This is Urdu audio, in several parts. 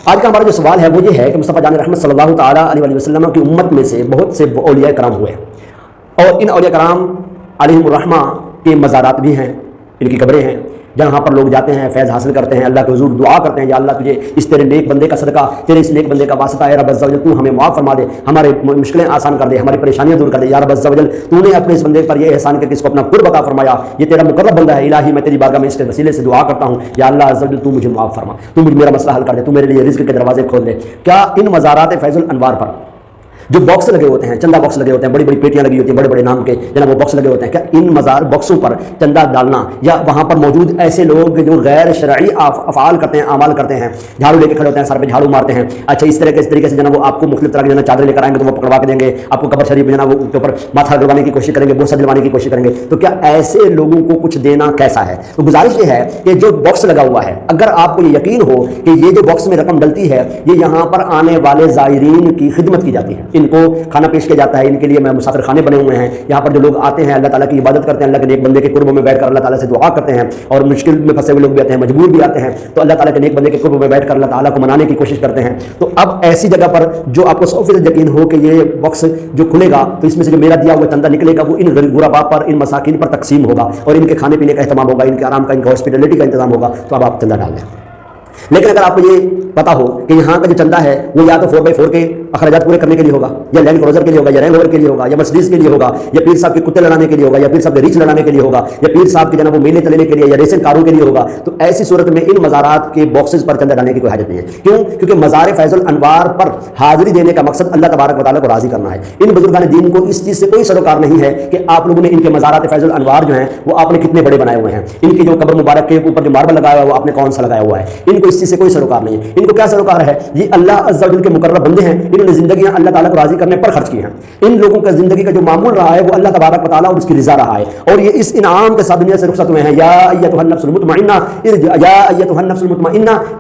آج کا ہمارا جو سوال ہے وہ یہ ہے کہ مصطفیٰ جان رحمت صلی اللہ تعالیٰ علیہ وسلم کی امت میں سے بہت سے اولیاء کرام ہوئے ہیں، اور ان اولیاء کرام علیہم الرحمہ کے مزارات بھی ہیں، ان کی قبریں ہیں جہاں پر لوگ جاتے ہیں، فیض حاصل کرتے ہیں، اللہ کے حضور دعا کرتے ہیں، یا اللہ تجھے اس تیرے نیک بندے کا صدقہ، تیرے اس نیک بندے کا واسطہ ہے رب عز و جل، تو ہمیں معاف فرما دے، ہمارے مشکلیں آسان کر دے، ہماری پریشانیاں دور کر دے، یا رب عز و جل تو نے اپنے اس بندے پر یہ احسان کر کے اس کو اپنا قرب عطا فرمایا، یہ تیرا مقرب بندہ ہے، الہی میں تیری بارگاہ میں اس کے وسیلے سے دعا کرتا ہوں، یا اللہ عز و جل تو مجھے معاف فرما، تو میرا مسئلہ حل کر دے، تو میرے لیے رزق کے دروازے کھول دے۔ کیا ان مزارات فیض الانوار پر جو باکس لگے ہوتے ہیں، چندہ باکس لگے ہوتے ہیں، بڑی بڑی پیٹیاں لگی ہوتی ہیں، بڑے بڑے نام کے جناب وہ باکس لگے ہوتے ہیں، کیا ان مزار باکسوں پر چندہ ڈالنا یا وہاں پر موجود ایسے لوگ جو غیر شرعی افعال کرتے ہیں، اعمال کرتے ہیں، جھاڑو لے کے کھڑے ہوتے ہیں، سر پہ جھاڑو مارتے ہیں، اچھا اس طریقے سے جناب وہ آپ کو مختلف طرح کی چادریں لے کر آئیں گے تو وہ پکڑوا کے دیں گے، آپ کو قبر شریف جناب وہ کے اوپر ماتھا ڈلوانے کی کوشش کریں گے، بوسہ دلوانے کی کوشش کریں گے، تو کیا ایسے لوگوں کو کچھ دینا کیسا ہے؟ تو گزارش یہ ہے کہ جو باکس لگا ہوا ہے، اگر آپ کو یہ یقین ہو کہ یہ جو باکس میں رقم ڈلتی ہے یہ یہاں پر آنے والے زائرین کی خدمت کی جاتی ہے، ان کو کھانا پیش کیا جاتا ہے، ان کے لیے مسافر خانے بنے ہوئے ہیں، یہاں پر جو لوگ آتے ہیں اللہ تعالیٰ کی عبادت کرتے ہیں، اللہ کے نیک بندے کے قرب میں بیٹھ کر اللہ تعالیٰ سے دعا کرتے ہیں، اور مشکل میں پھنسے ہوئے لوگ بھی آتے ہیں، مجبور بھی آتے ہیں، تو اللہ تعالیٰ کے نیک بندے کے قرب میں بیٹھ کر اللہ تعالیٰ کو منانے کی کوشش کرتے ہیں۔ تو اب ایسی جگہ پر جو آپ کو 100% یقین ہو کہ یہ باکس جو کھلے گا تو اس میں سے جو میرا دیا ہوا چندہ نکلے گا وہ ان غرباء پر، ان مساکین پر تقسیم ہوگا، اور ان کے کھانے پینے کا اہتمام ہوگا، ان کے آرام کا، ان کا ہاسپٹلٹی کا انتظام ہوگا، تو اب آپ چندہ ڈال دیں۔ لیکن اگر آپ کو یہ پتا ہو کہ یہاں کا جو چندہ ہے وہ یا تو 4x4 کے اخراجات پورے کرنے کے لیے ہوگا، یا لینڈ کروزر کے لیے ہوگا، یا رینج روور کے لیے ہوگا، یا مرسیڈیز کے لیے ہوگا، یا پیر صاحب کے کتے لڑانے کے لیے ہوگا، یا پیر صاحب کے ریچھ لڑانے کے لیے ہوگا، یا پیر صاحب کے جناب وہ میلے تلنے کے لیے، یا ریسنگ کاروں کے لیے ہوگا، تو ایسی صورت میں ان مزارات کے باکسز پر چندہ ڈالنے کی کوئی حاجت نہیں ہے۔ کیوں؟ کیونکہ مزار فیض الانوار پر حاضری دینے کا مقصد اللہ تبارک و تعالیٰ کو راضی کرنا ہے۔ ان بزرگان دین کو اس چیز سے کوئی سروکار نہیں ہے کہ آپ لوگوں نے ان کے مزارات فیض الانوار جو ہیں وہ آپ نے کتنے بڑے بنائے ہوئے ہیں، ان کی جو قبر مبارک کے اوپر جو ماربل لگایا ہوا ہے وہ آپ نے کون سا لگایا ہوا ہے، ان کو اس چیز سے کوئی سروکار نہیں ہے۔ ان کو کیا سروکار ہے؟ یہ اللہ عز و جل کے مقرب بندے ہیں، انہوں نے زندگیاں اللہ تعالیٰ کو راضی کرنے پر خرچ کی ہیں، ان لوگوں کا زندگی کا جو معمول رہا ہے وہ اللہ تبارک و تعالیٰ اور اس کی رضا رہا ہے، اور یہ اس انعام کے ساتھ دنیا سے رخصت ہوئے ہیں۔ یا ایتھا النفس المطمئنہ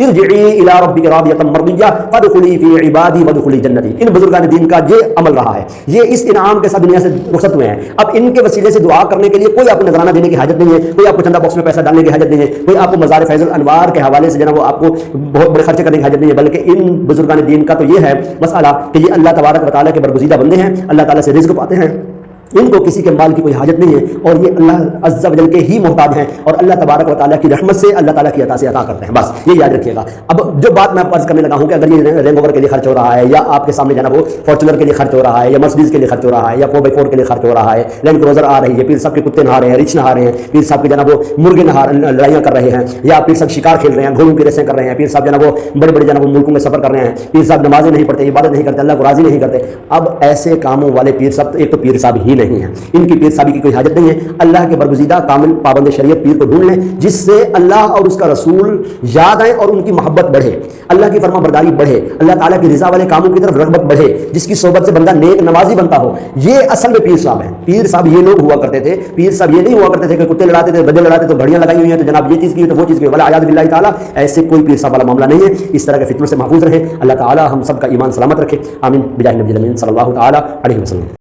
ارجعی الی ربک راضیۃ مرضیہ فادخلی فی عبادی وادخلی جنتی۔ ان بزرگان دین کا یہ عمل رہا ہے، یہ اس انعام کے ساتھ دنیا سے رخصت ہوئے ہیں۔ اب ان کے وسیلے سے دعا کرنے کے لیے کوئی آپ کو نذرانہ دینے کی حاجت نہیں ہے، کوئی آپ کو چندہ باکس میں پیسہ ڈالنے کی حاجت نہیں ہے، کوئی آپ کو مزار فیض الانوار کے حوالے سے جناب وہ آپ کو بہت بڑے خرچے کرنے کی حاجت نہیں ہے، بلکہ ان بزرگان دین کا تو یہ ہے مسئلہ کہ یہ اللہ تبارک و تعالیٰ کے برگزیدہ بندے ہیں، اللہ تعالیٰ سے رزق پاتے ہیں، ان کو کسی کے مال کی کوئی حاجت نہیں ہے، اور یہ اللہ عز و جل کے ہی محتاج ہیں، اور اللہ تبارک و تعالیٰ کی رحمت سے، اللہ تعالیٰ کی عطا سے عطا کرتے ہیں، بس یہ یاد رکھیے گا۔ اب جو بات میں آپ کو عرض کرنے لگا ہوں کہ اگر یہ رینج روور کے لیے خرچ ہو رہا ہے، یا آپ کے سامنے جناب وہ فارچونر کے لیے خرچ ہو رہا ہے، یا مرسیڈیز کے لیے خرچ ہو رہا ہے، یا 4x4 کے لیے خرچ ہو رہا ہے، لینڈ کروزر آ رہی ہے، پیر صاحب کے کتے نہا رہے ہیں، ریچھ نہا رہے ہیں، پیر صاحب کے جناب وہ مرغے لڑائیاں کر رہے ہیں، یا پیر صاحب شکار کھیل رہے ہیں، گھوڑوں کی ریسیں کر رہے ہیں، پیر صاحب جناب وہ بڑے بڑے جناب ملکوں میں سفر کر رہے ہیں، پیر صاحب نمازیں نہیں پڑھتے، عبادت نہیں کرتے، اللہ کو راضی نہیں کرتے، اب ایسے کاموں والے پیر صاحب ایک تو پیر صاحب ہی نہیں ہیں، ان کی پیر صاحبی کی کوئی حاجت نہیں ہے۔ اللہ کے برگزیدہ کامل پابند شریعت پیر کو ڈھونڈ لیں جس سے اللہ اور اس کا رسول یاد آئے اور ان کی محبت بڑھے، اللہ کی فرما برداری بڑھے، اللہ تعالیٰ کی رضا والے کاموں کی طرف رغبت بڑھے، جس کی صحبت سے بندہ نیک نمازی بنتا ہو۔ یہ اصل میں پیر صاحب ہیں۔ پیر صاحب یہ لوگ ہوا کرتے تھے، پیر صاحب یہ نہیں ہوا کرتے تھے کہ کتے لڑاتے تھے، گدے لڑاتے تو گھڑیاں لگائی ہوئی ہیں تو جناب یہ چیز کی تو وہ چیز کی، ولا اعوذ باللہ تعالیٰ، ایسے کوئی پیر صاحب والا معاملہ نہیں ہے۔ اس طرح کے فتنوں سے محفوظ رہیں، اللہ تعالیٰ ہم سب کا ایمان سلامت رکھے، آمین بجاہ نبی الامین صلی اللہ تعالیٰ علیہ وسلم۔